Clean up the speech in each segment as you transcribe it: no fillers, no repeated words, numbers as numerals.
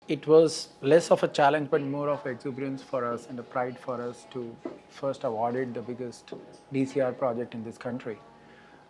it was less of a challenge but more of exuberance for us and a pride for us to first awarded the biggest DCR project in this country.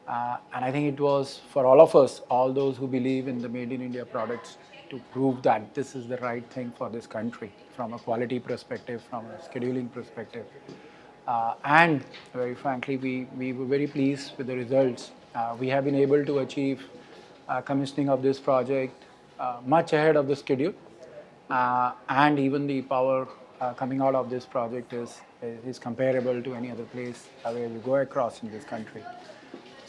And I think it was for all of us, all those who believe in the Made in India products, to prove that this is the right thing for this country from a quality perspective, from a scheduling perspective. And very frankly, we were very pleased with the results. We have been able to achieve commissioning of this project much ahead of the schedule. And even the power coming out of this project is comparable to any other place where we go across in this country.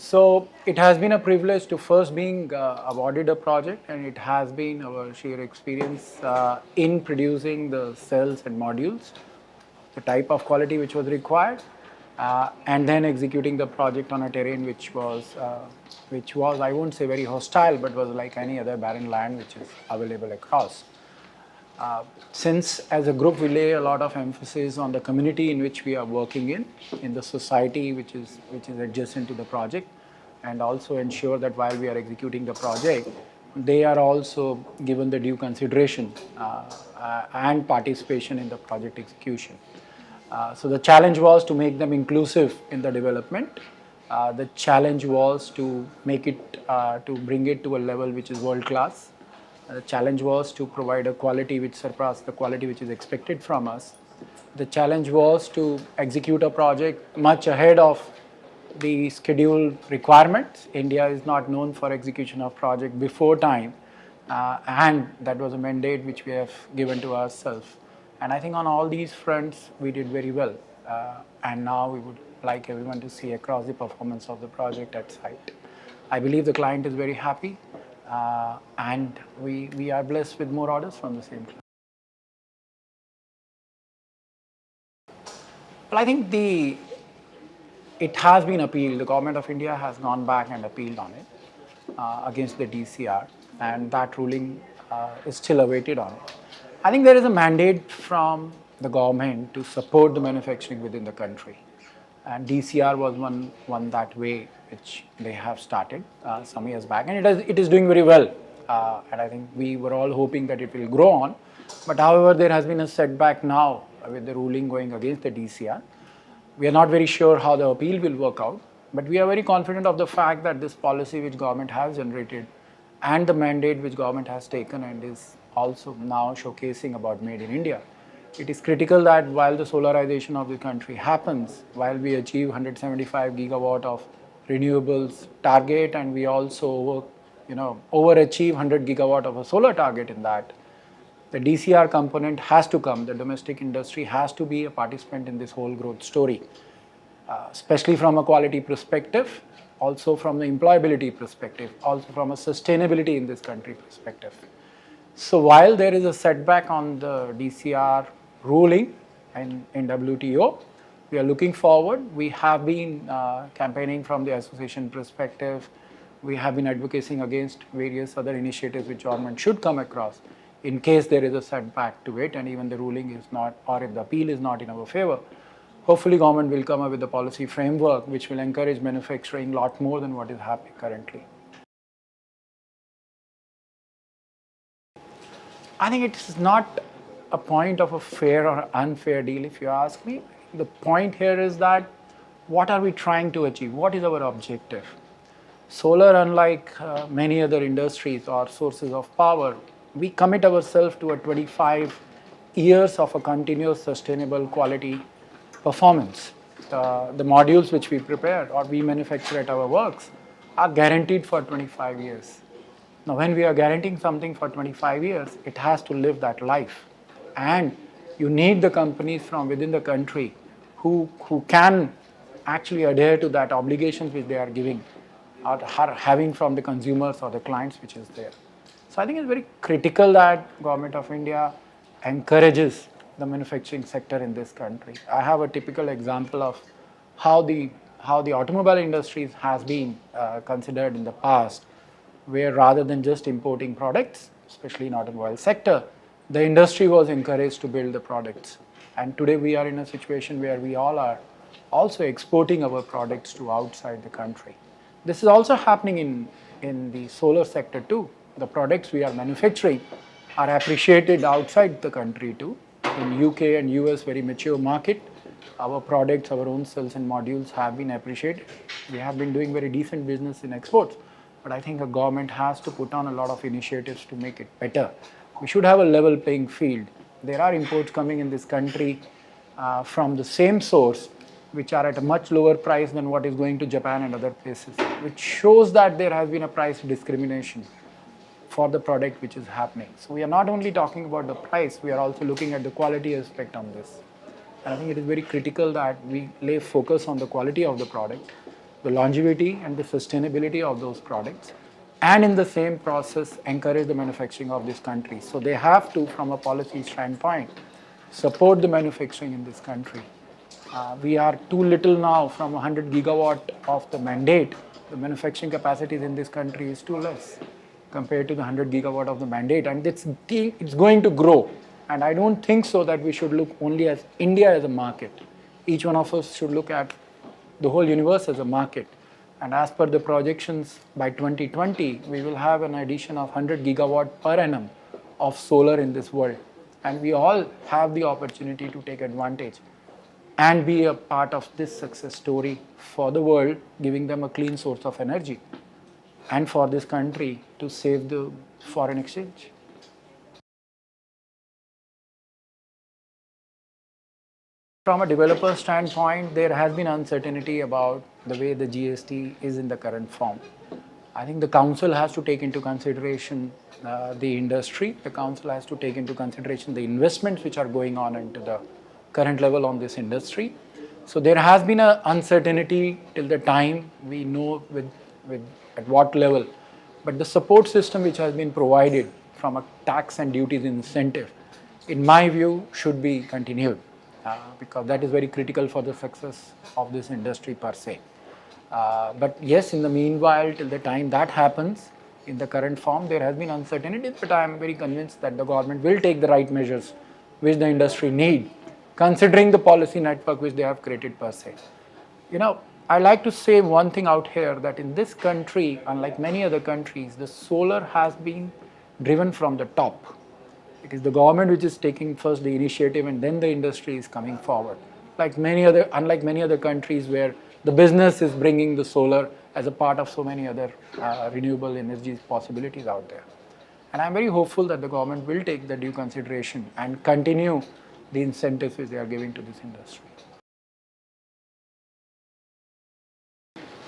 So it has been a privilege to first being awarded a project, and it has been our sheer experience in producing the cells and modules, the type of quality which was required, and then executing the project on a terrain which was I won't say very hostile, but was like any other barren land which is available across. Since as a group we lay a lot of emphasis on the community in which we are working in the society which is adjacent to the project, and also ensure that while we are executing the project, they are also given the due consideration and participation in the project execution. So the challenge was to make them inclusive in the development. The challenge was to make it, to bring it to a level which is world class. The challenge was to provide a quality which surpassed the quality which is expected from us. The challenge was to execute a project much ahead of the schedule requirements. India is not known for execution of project before time, and that was a mandate which we have given to ourselves. And I think on all these fronts we did very well. And now we would like everyone to see across the performance of the project at site. I believe the client is very happy. And we are blessed with more orders from the same client. Well, I think it has been appealed. The government of India has gone back and appealed on it against the DCR, and that ruling is still awaited on it. I think there is a mandate from the government to support the manufacturing within the country, and DCR was one that way which they have started some years back, and it is doing very well. And I think we were all hoping that it will grow on. But however, there has been a setback now with the ruling going against the DCR. We are not very sure how the appeal will work out, but we are very confident of the fact that this policy which government has generated and the mandate which government has taken and is also now showcasing about Made in India, it is critical that while the solarization of the country happens, while we achieve 175 gigawatt of renewables target, and we also overachieve 100 gigawatt of a solar target in that, the DCR component has to come. The domestic industry has to be a participant in this whole growth story, especially from a quality perspective, also from the employability perspective, also from a sustainability in this country perspective. So while there is a setback on the DCR ruling in WTO, we are looking forward. We have been campaigning from the association perspective. We have been advocating against various other initiatives which government should come across in case there is a setback to it, and even the ruling is not, or if the appeal is not in our favor. Hopefully government will come up with a policy framework which will encourage manufacturing a lot more than what is happening currently. I think it is not a point of a fair or unfair deal, if you ask me. The point here is that what are we trying to achieve? What is our objective? Solar, unlike many other industries or sources of power, we commit ourselves to a 25 years of a continuous sustainable quality performance. The modules which we prepare or we manufacture at our works are guaranteed for 25 years. Now, when we are guaranteeing something for 25 years, it has to live that life. And you need the companies from within the country who can actually adhere to that obligations which they are giving or having from the consumers or the clients which is there. So I think it's very critical that Government of India encourages the manufacturing sector in this country. I have a typical example of how the automobile industry has been considered in the past, where rather than just importing products, especially in automobile sector, the industry was encouraged to build the products. And today we are in a situation where we all are also exporting our products to outside the country. This is also happening in the solar sector too. The products we are manufacturing are appreciated outside the country too. In UK and US, very mature market, our products, our own cells and modules have been appreciated. We have been doing very decent business in exports, but I think the government has to put on a lot of initiatives to make it better. We should have a level playing field. There are imports coming in this country from the same source, which are at a much lower price than what is going to Japan and other places, which shows that there has been a price discrimination for the product which is happening. So we are not only talking about the price, we are also looking at the quality aspect on this. And I think it is very critical that we lay focus on the quality of the product, the longevity and the sustainability of those products, and in the same process encourage the manufacturing of this country. So they have to, from a policy standpoint, support the manufacturing in this country. We are too little now from 100 gigawatt of the mandate. The manufacturing capacities in this country is too less compared to the 100 gigawatt of the mandate, and it's going to grow. And I don't think so that we should look only at India as a market. Each one of us should look at the whole universe as a market. And as per the projections, by 2020, we will have an addition of 100 gigawatt per annum of solar in this world. And we all have the opportunity to take advantage and be a part of this success story for the world, giving them a clean source of energy, and for this country to save the foreign exchange. From a developer standpoint, there has been uncertainty about the way the GST is in the current form. I think the council has to take into consideration the industry. The council has to take into consideration the investments which are going on into the current level on this industry. So there has been an uncertainty till the time we know with at what level. But the support system which has been provided from a tax and duties incentive, in my view, should be continued because that is very critical for the success of this industry per se. But yes, in the meanwhile, till the time that happens, in the current form, there has been uncertainty, but I am very convinced that the government will take the right measures which the industry need, considering the policy network which they have created per se. You know, I like to say one thing out here, that in this country, unlike many other countries, the solar has been driven from the top. It is the government which is taking first the initiative and then the industry is coming forward. Unlike many other countries where the business is bringing the solar as a part of so many other renewable energy possibilities out there. And I'm very hopeful that the government will take the due consideration and continue the incentives which they are giving to this industry.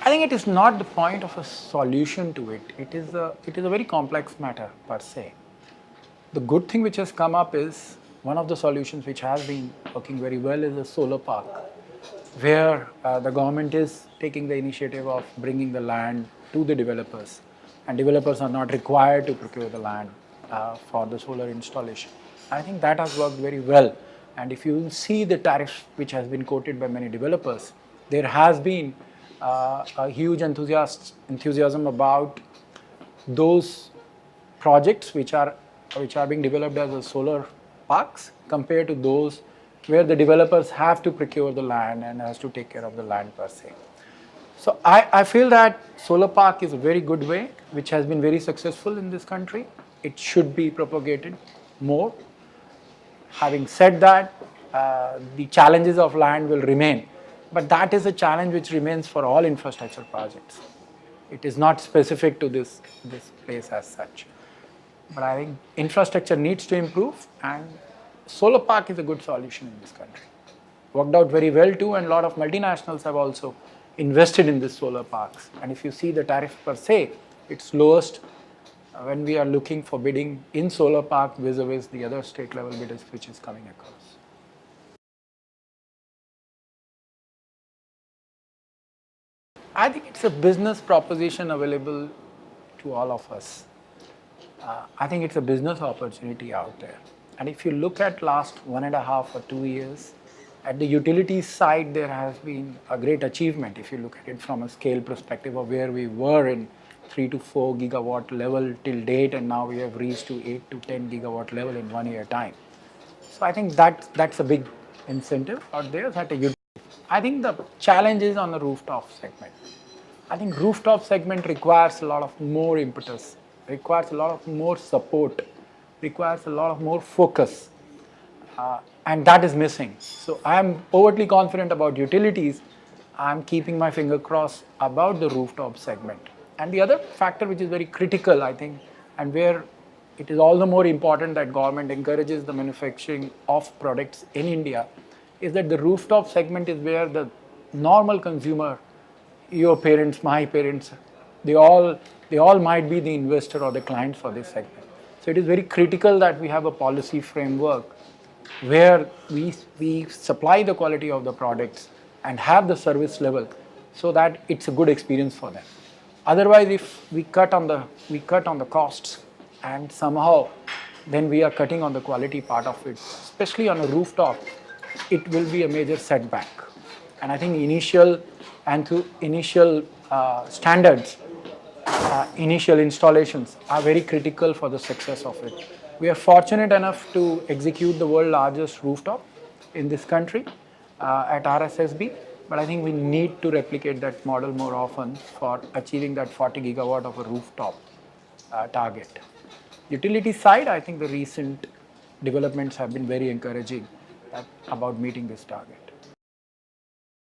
I think it is not the point of a solution to it. It is a very complex matter per se. The good thing which has come up is one of the solutions which has been working very well is a solar park, where the government is taking the initiative of bringing the land to the developers, and developers are not required to procure the land for the solar installation. I think that has worked very well, and if you see the tariff which has been quoted by many developers, there has been a huge enthusiasm about those projects which are being developed as a solar parks compared to those where the developers have to procure the land and has to take care of the land per se. So I feel that solar park is a very good way, which has been very successful in this country. It should be propagated more. Having said that, the challenges of land will remain, but that is a challenge which remains for all infrastructure projects. It is not specific to this place as such. But I think infrastructure needs to improve, and solar park is a good solution in this country. Worked out very well too, and a lot of multinationals have also invested in these solar parks. And if you see the tariff per se, it's lowest when we are looking for bidding in solar park vis-a-vis the other state level bidders which is coming across. I think it's a business proposition available to all of us. I think it's a business opportunity out there. And if you look at last 1.5 or 2 years, at the utilities side, there has been a great achievement. If you look at it from a scale perspective of where we were in 3 to 4 gigawatt level till date, and now we have reached to 8 to 10 gigawatt level in 1 year time. So I think that's a big incentive out there. I think the challenge is on the rooftop segment. I think rooftop segment requires a lot of more impetus, requires a lot of more support requires a lot of more focus, and that is missing. So I am overtly confident about utilities. I'm keeping my finger crossed about the rooftop segment. And the other factor which is very critical, I think, and where it is all the more important that government encourages the manufacturing of products in India, is that the rooftop segment is where the normal consumer, your parents, my parents, they all might be the investor or the client for this segment. So it is very critical that we have a policy framework where we supply the quality of the products and have the service level so that it's a good experience for them. Otherwise, if we cut on the costs and somehow then we are cutting on the quality part of it, especially on a rooftop, it will be a major setback. And I think initial standards, initial installations are very critical for the success of it. We are fortunate enough to execute the world's largest rooftop in this country at RSSB, but I think we need to replicate that model more often for achieving that 40 gigawatt of a rooftop target. Utility side, I think the recent developments have been very encouraging about meeting this target.